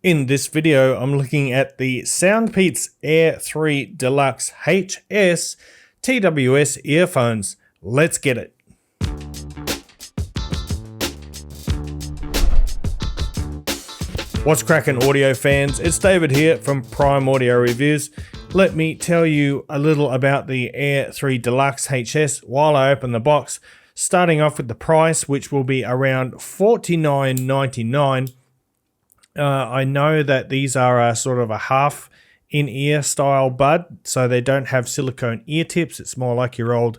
In this video, I'm looking at the Soundpeats AIR3 DELUXE HS TWS earphones. Let's get it. What's cracking, audio fans? It's David here from Prime Audio Reviews. Let me tell you a little about the AIR3 DELUXE HS while I open the box, starting off with the price, which will be around $49.99. I know that these are a sort of a half in-ear style bud, so they don't have silicone ear tips. It's more like your old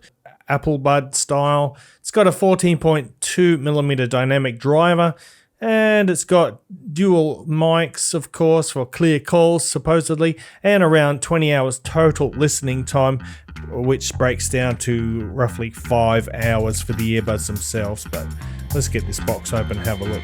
Apple bud style. It's got a 14.2mm dynamic driver, and it's got dual mics, of course, for clear calls, supposedly, and around 20 hours total listening time, which breaks down to roughly 5 hours for the earbuds themselves. But let's get this box open and have a look.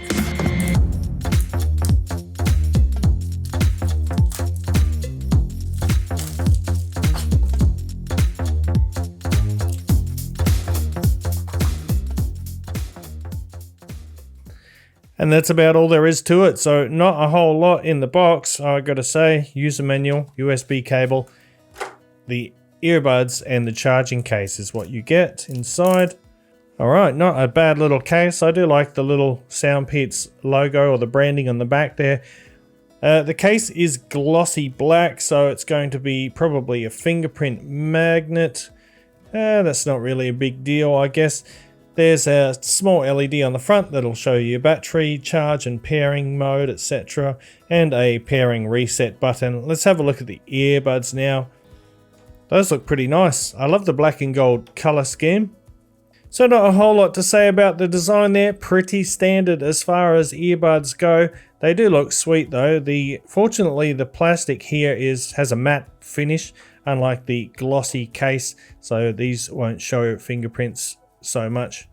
And that's about all there is to it, so not a whole lot in the box, I gotta say. User manual, USB cable, the earbuds, and the charging case is what you get inside. Alright, not a bad little case. I do like the little Soundpeats logo or the branding on the back there. The case is glossy black, so it's going to be probably a fingerprint magnet. That's not really a big deal, I guess. There's a small LED on the front that'll show you battery, charge and pairing mode, etc. and a pairing reset button. Let's have a look at the earbuds now. Those look pretty nice. I love the black and gold color scheme. So not a whole lot to say about the design there. Pretty standard as far as earbuds go. They do look sweet though. Fortunately the plastic here has a matte finish, unlike the glossy case, so these won't show fingerprints so much.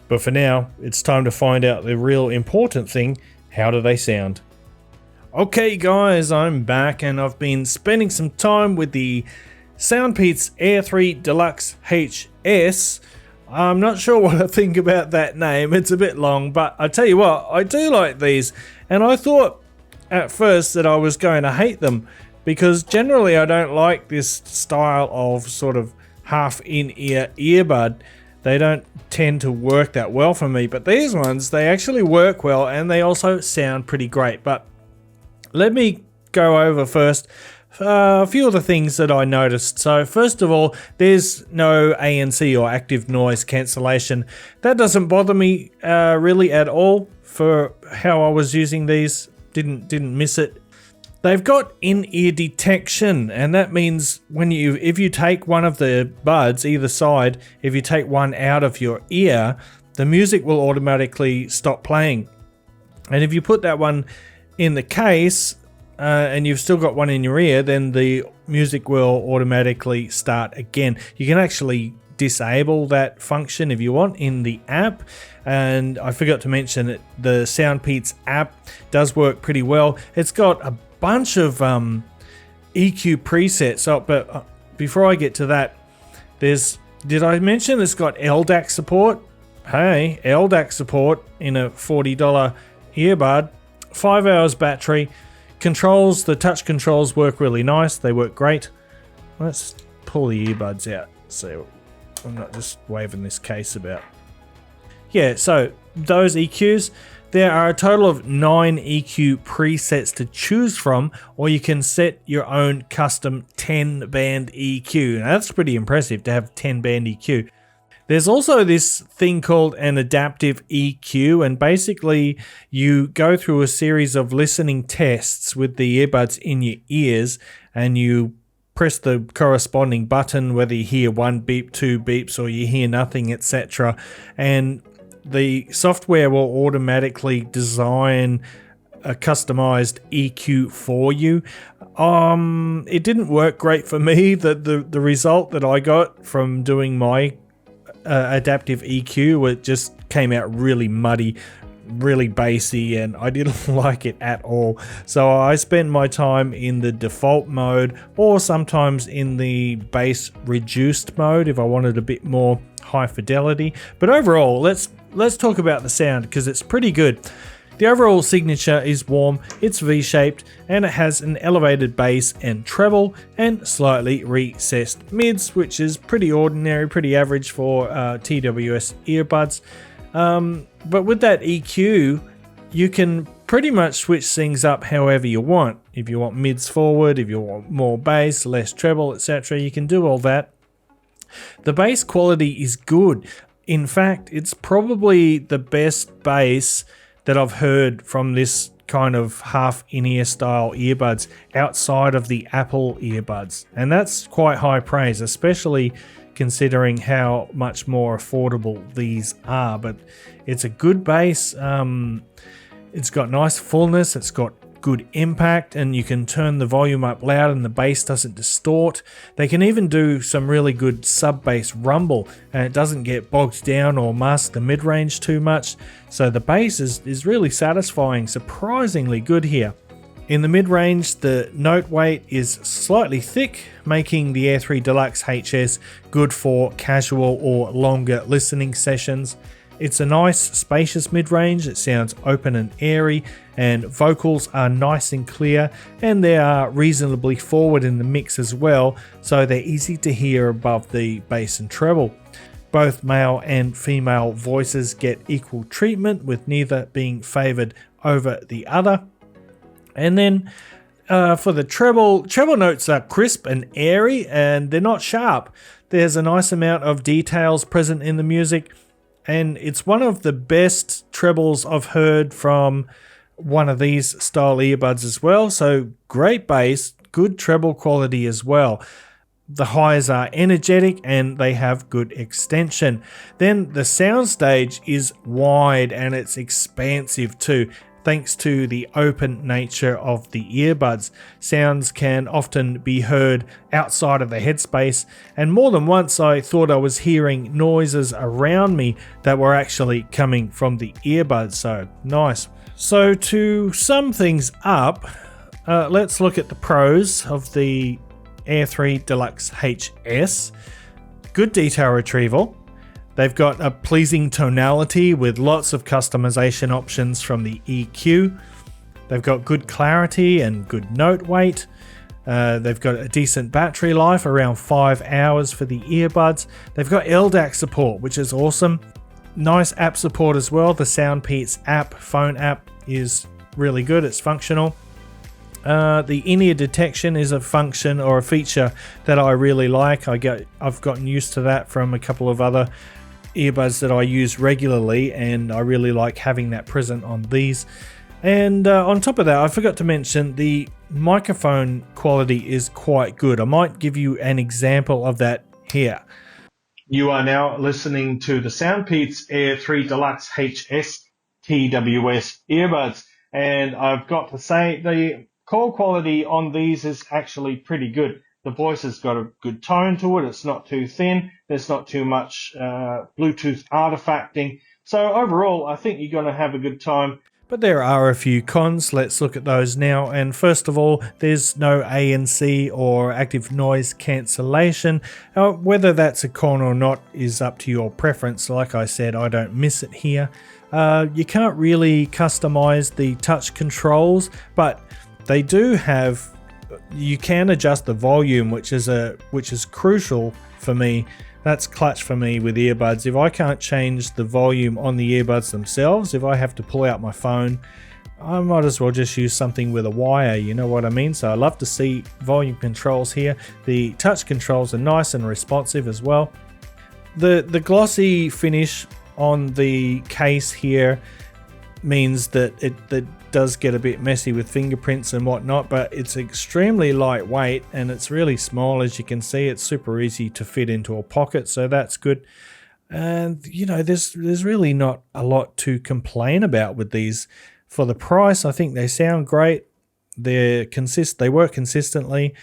But for now, it's time to find out the real important thing: how do they sound? Okay guys, I'm back and I've been spending some time with the Soundpeats AIR3 DELUXE HS. I'm not sure what I think about that name, it's a bit long, but I tell you what, I do like these, and I thought at first that I was going to hate them, because generally I don't like this style of sort of half in-ear earbud. They don't tend to work that well for me, but these ones, they actually work well and they also sound pretty great. But let me go over first a few of the things that I noticed. So first of all, there's no ANC or active noise cancellation. That doesn't bother me really at all for how I was using these. Didn't miss it. They've got in-ear detection, and that means if you take one of the buds either side, if you take one out of your ear, the music will automatically stop playing. And if you put that one in the case and you've still got one in your ear, then the music will automatically start again. You can actually disable that function if you want in the app, and I forgot to mention that the Soundpeats app does work pretty well. It's got a bunch of EQ presets. But before I get to that, did I mention it's got LDAC support? Hey, LDAC support in a $40 earbud, 5 hours battery, controls, the touch controls work really nice, they work great. Let's pull the earbuds out so I'm not just waving this case about. Yeah, so those EQs, there are a total of 9 EQ presets to choose from, or you can set your own custom 10-band EQ. Now, that's pretty impressive to have 10-band EQ. There's also this thing called an adaptive EQ, and basically you go through a series of listening tests with the earbuds in your ears, and you press the corresponding button, whether you hear 1 beep, 2 beeps, or you hear nothing, etc. And the software will automatically design a customized EQ for you. It didn't work great for me. The result that I got from doing my adaptive EQ, it just came out really muddy, really bassy, and I didn't like it at all. So I spent my time in the default mode, or sometimes in the bass reduced mode if I wanted a bit more high fidelity. But overall, let's talk about the sound, because it's pretty good. The overall signature is warm, it's V-shaped, and it has an elevated bass and treble and slightly recessed mids, which is pretty ordinary, pretty average for TWS earbuds. But with that EQ, you can pretty much switch things up however you want. If you want mids forward, if you want more bass, less treble, etc., you can do all that. The bass quality is good. In fact, it's probably the best bass that I've heard from this kind of half in-ear style earbuds outside of the Apple earbuds. And that's quite high praise, especially considering how much more affordable these are. But it's a good bass. It's got nice fullness, it's got good impact, and you can turn the volume up loud and the bass doesn't distort. They can even do some really good sub-bass rumble, and it doesn't get bogged down or mask the mid-range too much. So the bass is really satisfying, surprisingly good here. In the mid-range, the note weight is slightly thick, making the AIR3 DELUXE HS good for casual or longer listening sessions. It's a nice spacious mid-range, it sounds open and airy, and vocals are nice and clear, and they are reasonably forward in the mix as well, so they're easy to hear above the bass and treble. Both male and female voices get equal treatment, with neither being favoured over the other. And then for the treble notes are crisp and airy, and they're not sharp. There's a nice amount of details present in the music, and it's one of the best trebles I've heard from one of these style earbuds as well. So great bass, good treble quality as well. The highs are energetic and they have good extension. Then the soundstage is wide and it's expansive too, thanks to the open nature of the earbuds. Sounds can often be heard outside of the headspace, and more than once I thought I was hearing noises around me that were actually coming from the earbuds, so nice. So to sum things up, let's look at the pros of the AIR3 DELUXE HS. Good detail retrieval. They've got a pleasing tonality with lots of customization options from the EQ. They've got good clarity and good note weight. They've got a decent battery life, around 5 hours for the earbuds. They've got LDAC support, which is awesome. Nice app support as well. The Soundpeats app, phone app, is really good. It's functional. The in-ear detection is a function or a feature that I really like. I've gotten used to that from a couple of other earbuds that I use regularly, and I really like having that present on these. And on top of that, I forgot to mention the microphone quality is quite good. I might give you an example of that here. You are now listening to the Soundpeats AIR3 DELUXE HS TWS earbuds, and I've got to say the call quality on these is actually pretty good. The voice has got a good tone to it. It's not too thin. There's not too much Bluetooth artifacting. So overall, I think you're going to have a good time. But there are a few cons. Let's look at those now. And first of all, there's no ANC or active noise cancellation. Whether that's a con or not is up to your preference. Like I said, I don't miss it here. You can't really customize the touch controls, but they do have. You can adjust the volume, which is crucial for me. That's clutch for me with earbuds. If I can't change the volume on the earbuds themselves, if I have to pull out my phone, I might as well just use something with a wire, you know what I mean? So I love to see volume controls here. The touch controls are nice and responsive as well. The glossy finish on the case here means that it does get a bit messy with fingerprints and whatnot, but it's extremely lightweight and it's really small. As you can see, it's super easy to fit into a pocket, so that's good. And you know, there's really not a lot to complain about with these. For the price, I think they sound great. They work consistently.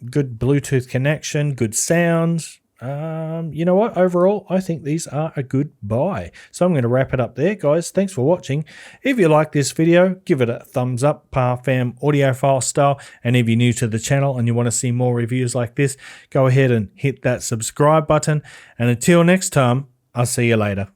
Good Bluetooth connection, good sound. You know what? Overall, I think these are a good buy. So I'm going to wrap it up there, guys. Thanks for watching. If you like this video, give it a thumbs up, ParFam audiophile style. And if you're new to the channel and you want to see more reviews like this, go ahead and hit that subscribe button. And until next time, I'll see you later.